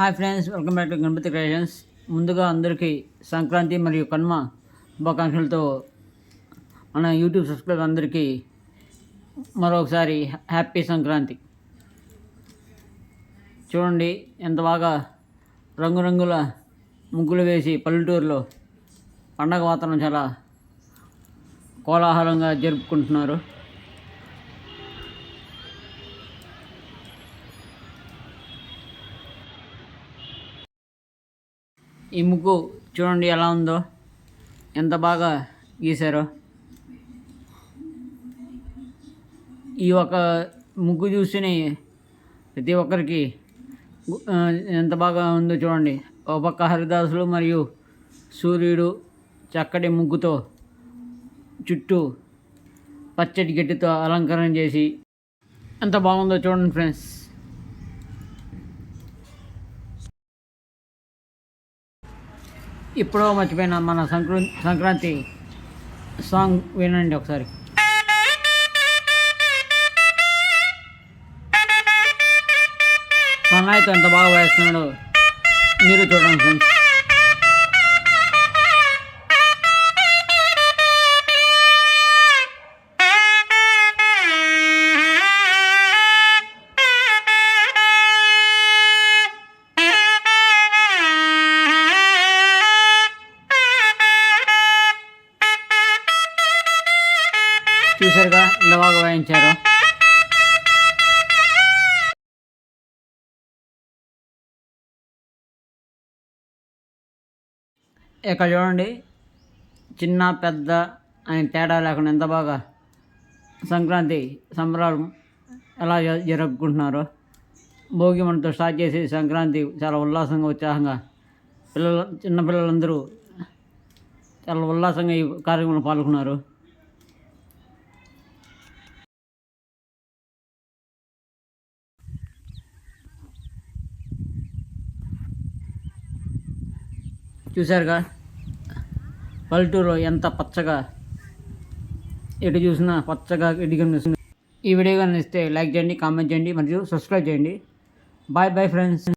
Hi friends, welcome back to Ganapathi creations. ముందుగా అందరికీ సంక్రాంతి మరియు కనుమ శుభాకాంక్షలతో మన యూట్యూబ్ సబ్స్క్రైబర్ అందరికీ మరొకసారి హ్యాపీ సంక్రాంతి. చూడండి ఎంత బాగా రంగురంగుల ముగ్గులు వేసి పల్లెటూరులో పండగ వాతావరణం చాలా కోలాహలంగా జరుపుకుంటున్నారు. ఈ ముగ్గు చూడండి ఎలా ఉందో, ఎంత బాగా గీశారో. ఈ ఒక ముగ్గు చూస్తేనే ప్రతి ఒక్కరికి ఎంత బాగా ఉందో చూడండి. ఒక పక్క హరిదాసులు మరియు సూర్యుడు చక్కటి ముగ్గుతో చుట్టూ పచ్చటి గడ్డితో అలంకరణ చేసి ఎంత బాగుందో చూడండి ఫ్రెండ్స్. ఇప్పుడో మర్చిపోయిన మన సంక్రాంతి సాంగ్ వినండి ఒకసారి. సన్నాయితో ఎంత బాగా వేస్తున్నాడో మీరు చూడండి ఫ్రెండ్స్. చూసారుగా ఎంత బాగా వాయించారు. ఇక్కడ చూడండి, చిన్న పెద్ద అని తేడా లేకుండా ఎంత బాగా సంక్రాంతి సంబరాలు ఎలా జరుపుకుంటున్నారో. భోగి మనతో స్టార్ట్ చేసి సంక్రాంతి చాలా ఉల్లాసంగా ఉత్సాహంగా చిన్నపిల్లలందరూ చాలా ఉల్లాసంగా ఈ కార్యక్రమంలో పాల్గొన్నారు. చూశారుగా పల్లెటూరులో ఎంత పచ్చగా, ఎటు చూసినా పచ్చగా కనిపిస్తుంది. ఈ వీడియో కానీ ఇస్తే లైక్ చేయండి, కామెంట్ చేయండి మరియు సబ్స్క్రైబ్ చేయండి. Bye bye friends.